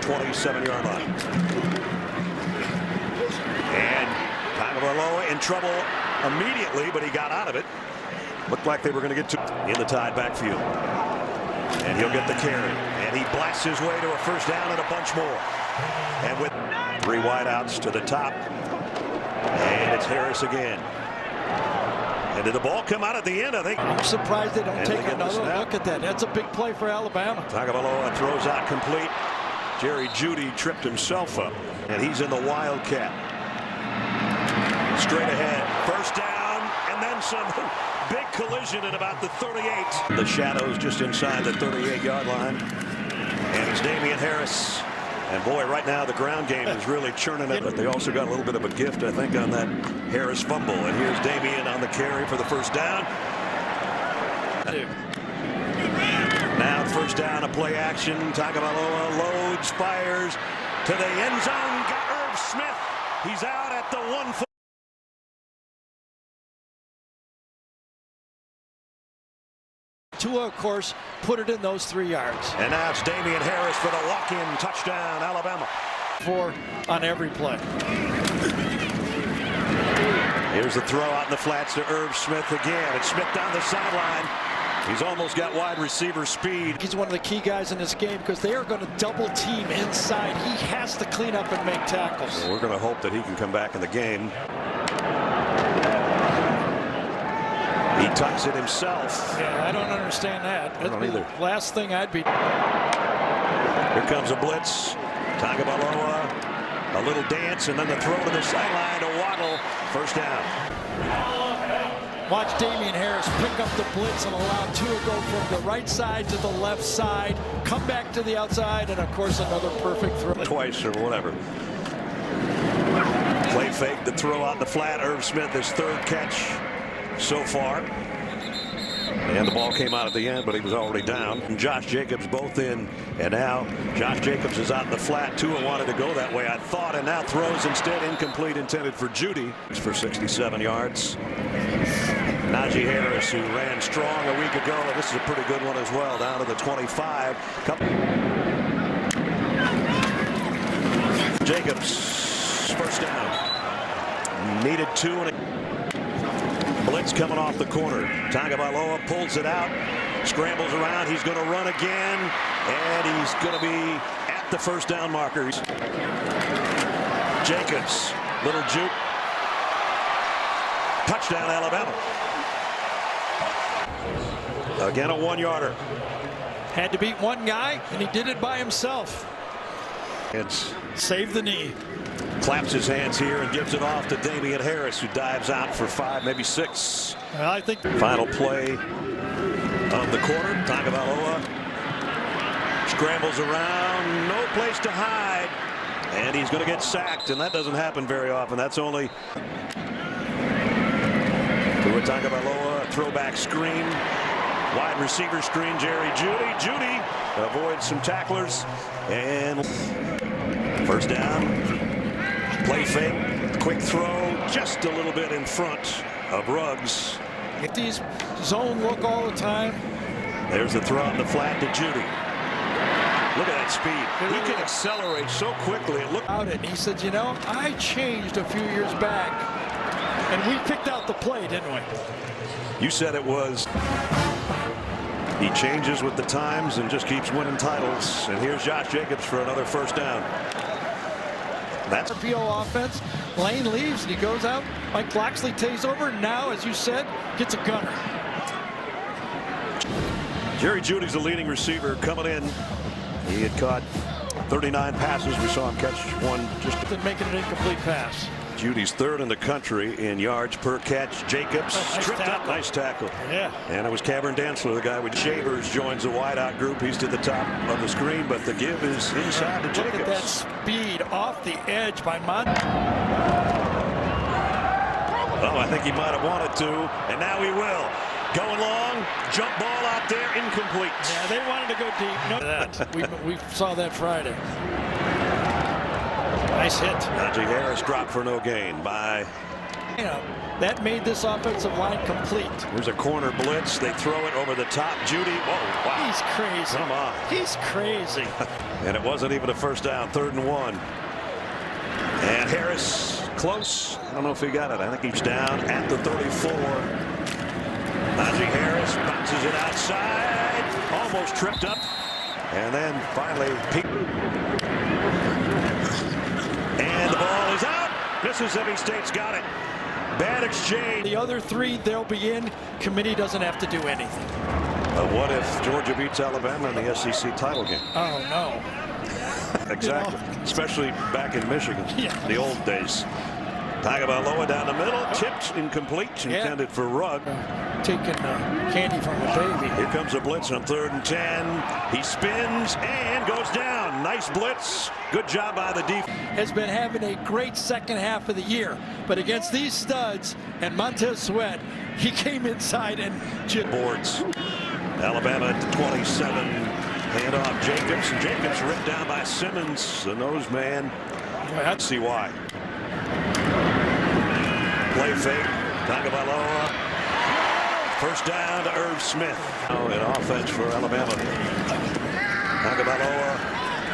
27-yard line. And Tagovailoa in trouble immediately, but he got out of it. Looked like they were going to get to in the Tide backfield. And he'll get the carry. And he blasts his way to a first down and a bunch more. And with 3 wideouts to the top. And it's Harris again. And did the ball come out at the end? I think. I'm surprised they don't take another look at that. That's a big play for Alabama. Tagovailoa throws out complete. Jerry Jeudy tripped himself up. And he's in the Wildcat. Straight ahead. First down. And then some big collision at about the 38. The shadows just inside the 38-yard line. And it's Damian Harris. And boy, right now the ground game is really churning it. But they also got a little bit of a gift, I think, on that Harris fumble. And here's Damian on the carry for the first down. Now first down, a play action. Tagovailoa loads, fires to the end zone. Got Irv Smith. He's out at the 1. Tua, of course, put it in those 3 yards. And now it's Damian Harris for the walk-in touchdown, Alabama. 4 on every play. Here's the throw out in the flats to Irv Smith again. It's Smith down the sideline. He's almost got wide receiver speed. He's one of the key guys in this game because they are going to double team inside. He has to clean up and make tackles. So we're going to hope that he can come back in the game. He tucks it himself. Yeah, I don't understand that. That's I don't either. The last thing I'd be. Here comes a blitz. Tagovailoa, a little dance, and then the throw to the sideline to Waddle. First down. Watch Damian Harris pick up the blitz and allow Tua to go from the right side to the left side, come back to the outside, and of course another perfect throw. Twice or whatever. Play fake, the throw out the flat. Irv Smith, his 3rd catch so far. And the ball came out at the end, but he was already down. And Josh Jacobs both in. And now Josh Jacobs is out in the flat. Tua wanted to go that way, I thought, and now throws instead incomplete, intended for Jeudy. It's for 67 yards. Najee Harris, who ran strong a week ago. This is a pretty good one as well, down to the 25. Jacobs, first down. Needed 2 and a blitz coming off the corner. Tagovailoa pulls it out, scrambles around. He's going to run again, and he's going to be at the first down marker. Jacobs, little juke. Touchdown, Alabama. Again, a 1-yarder. Had to beat one guy, and he did it by himself. It's save the knee. Claps his hands here and gives it off to Damian Harris, who dives out for 5, maybe 6. Well, I think final play of the quarter. Tagovailoa scrambles around, no place to hide, and he's going to get sacked, and that doesn't happen very often. That's only to a Tagovailoa throwback screen, wide receiver screen. Jerry Jeudy avoids some tacklers, and first down. Play fake, quick throw, just a little bit in front of Ruggs. Get these zone look all the time. There's the throw in the flat to Jeudy. Look at that speed. He can accelerate so quickly. It looked out, and he said, you know, I changed a few years back, and we picked out the play, didn't we? You said it was. He changes with the times and just keeps winning titles. And here's Josh Jacobs for another first down. That's RPO offense. Lane leaves and he goes out. Mike Loxley takes over. Now, as you said, gets a gunner. Jerry Jeudy's the leading receiver coming in. He had caught 39 passes. We saw him catch one just making an incomplete pass. Jeudy's 3rd in the country in yards per catch. Jacobs tripped up. Nice tackle. Yeah. And it was Cameron Dantzler, the guy with Shavers, joins the wideout group. He's to the top of the screen, but the give is inside to Jacobs. Look at that speed off the edge by Mont. Oh, I think he might have wanted to, and now he will. Going long, jump ball out there, incomplete. Yeah, they wanted to go deep. No, that we saw that Friday. Nice hit. Najee Harris dropped for no gain by. That made this offensive line complete. Here's a corner blitz. They throw it over the top. Jeudy. Oh, wow. He's crazy. Come on. He's crazy. And it wasn't even a first down, 3rd and 1. And Harris close. I don't know if he got it. I think he's down at the 34. Najee Harris bounces it outside. Almost tripped up. And then finally, and the ball is out. Mississippi State's got it. Bad exchange. The other 3, they'll be in. Committee doesn't have to do anything. What if Georgia beats Alabama in the SEC title game? Oh, no. Exactly. You know. Especially back in Michigan. Yeah. The old days. Tagovailoa down the middle. Tipped, incomplete. Intended for Rugg. Taking candy from a baby. Here comes a blitz on 3rd and 10. He spins and goes down. Nice blitz. Good job by the defense. Has been having a great second half of the year, but against these studs and Montez Sweat, he came inside and boards. Alabama at the 27. Handoff Jacobs, and Jacobs ripped down by Simmons, the nose man. Let's see why. Play fake. Tagovailoa. First down to Irv Smith. Oh, an offense for Alabama. Tagovailoa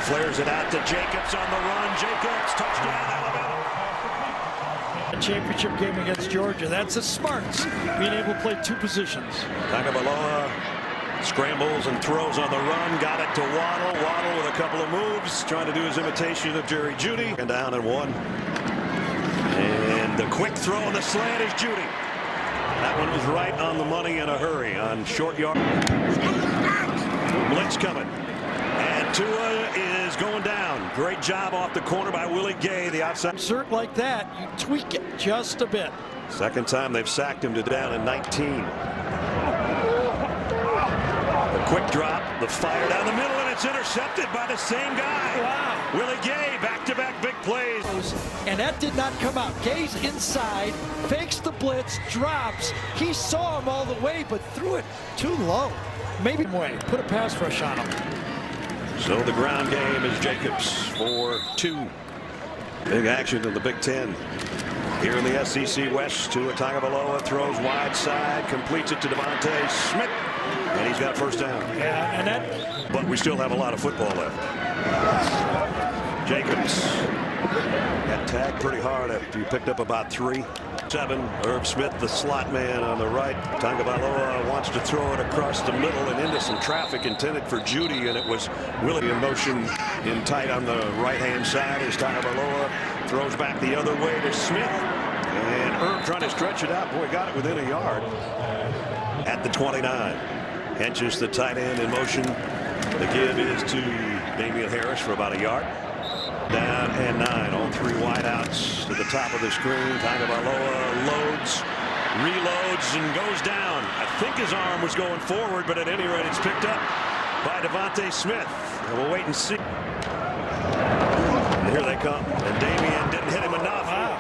flares it out to Jacobs on the run. Jacobs, touchdown Alabama. A championship game against Georgia. That's the smarts, being able to play 2 positions. Tagovailoa scrambles and throws on the run. Got it to Waddle. Waddle with a couple of moves, trying to do his imitation of Jerry Jeudy. And down and 1. And the quick throw on the slant is Jeudy. That one was right on the money in a hurry on short yard. Blitz coming. And Tua is going down. Great job off the corner by Willie Gay, the outside. Insert like that, you tweak it just a bit. Second time they've sacked him to down in 19. The quick drop, the fire down the middle, and it's intercepted by the same guy. Wow. Willie Gay, back-to-back big plays. And that did not come out. Gay's inside, fakes the blitz, drops. He saw him all the way, but threw it too low. Maybe way. Put a pass rush on him. So the ground game is Jacobs for 2. Big action in the Big Ten. Here in the SEC West, Tua Tagovailoa throws wide side, completes it to Devontae Smith, and he's got first down. Yeah, and that. But we still have a lot of football left. Jacobs got tagged pretty hard after he picked up about 3. 7. Irv Smith, the slot man on the right. Tagovailoa wants to throw it across the middle and into some traffic intended for Jeudy, and it was Willie in motion in tight on the right-hand side as Tagovailoa throws back the other way to Smith. And Irv trying to stretch it out. Boy, got it within a yard at the 29. Henches the tight end in motion. The give is to Damian Harris for about a yard. Down and 9. All 3 wideouts to the top of the screen. Tagovailoa loads, reloads, and goes down. I think his arm was going forward, but at any rate, it's picked up by Devontae Smith. And we'll wait and see. And here they come. And Damian didn't hit him enough. Wow.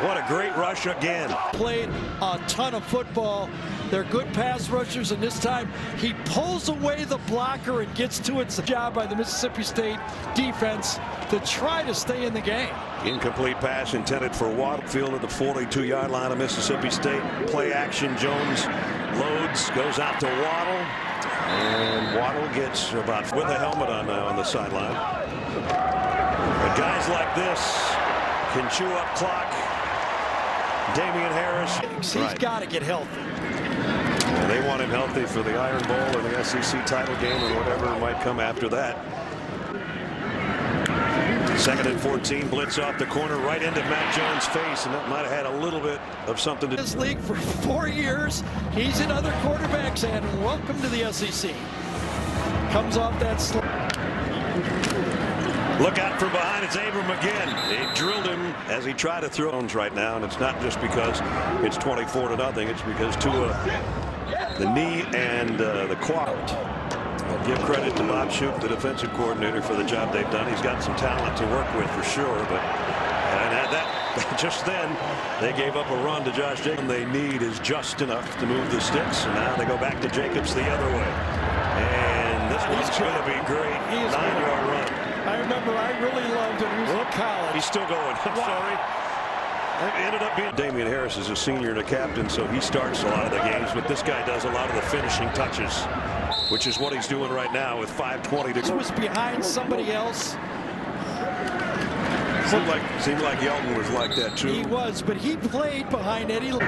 What a great rush again. Played a ton of football. They're good pass rushers, and this time he pulls away the blocker and gets to it. It's a job by the Mississippi State defense to try to stay in the game. Incomplete pass intended for Waddle. Field at the 42-yard line of Mississippi State. Play action. Jones loads, goes out to Waddle. And Waddle gets about with a helmet on now on the sideline. But guys like this can chew up clock. Damian Harris. He's got to get healthy. And they want him healthy for the Iron Bowl or the SEC title game or whatever might come after that. 2nd and 14, blitz off the corner right into Matt Jones' face, and that might have had a little bit of something to do. This league for 4 years. He's in other quarterbacks, and welcome to the SEC. Comes off that slip. Look out from behind. It's Abram again. They drilled him as he tried to throw right now, and it's not just because it's 24-0. It's because Tua, the knee and the quad. I'll give credit to Bob Shoop, the defensive coordinator, for the job they've done. He's got some talent to work with for sure, but that just then they gave up a run to Josh Jacobs. They need is just enough to move the sticks, and now they go back to Jacobs the other way. And this one's going to be great. 9-yard run. I remember I really loved him. He was in college. He's still going. I'm sorry. It ended up being Damian Harris is a senior and a captain, so he starts a lot of the games, but this guy does a lot of the finishing touches. which is what he's doing right now with 5:20 to He go. was behind somebody else. Seemed like Yelton was like that too. He was, but he played behind Eddie. And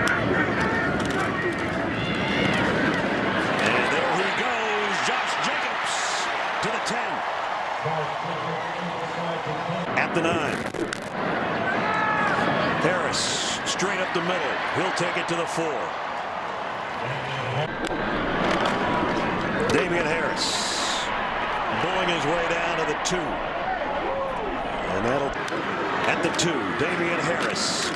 there he goes, Josh Jacobs to the 10. At the 9. Harris straight up the middle. He'll take it to the 4. Damian Harris bowling his way down to the 2. And that'll at the 2. Damian Harris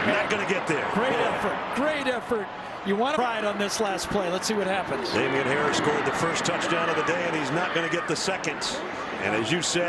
not going to get there. Great effort. Great effort. You want to ride on this last play. Let's see what happens. Damian Harris scored the first touchdown of the day, and he's not going to get the second. And as you said,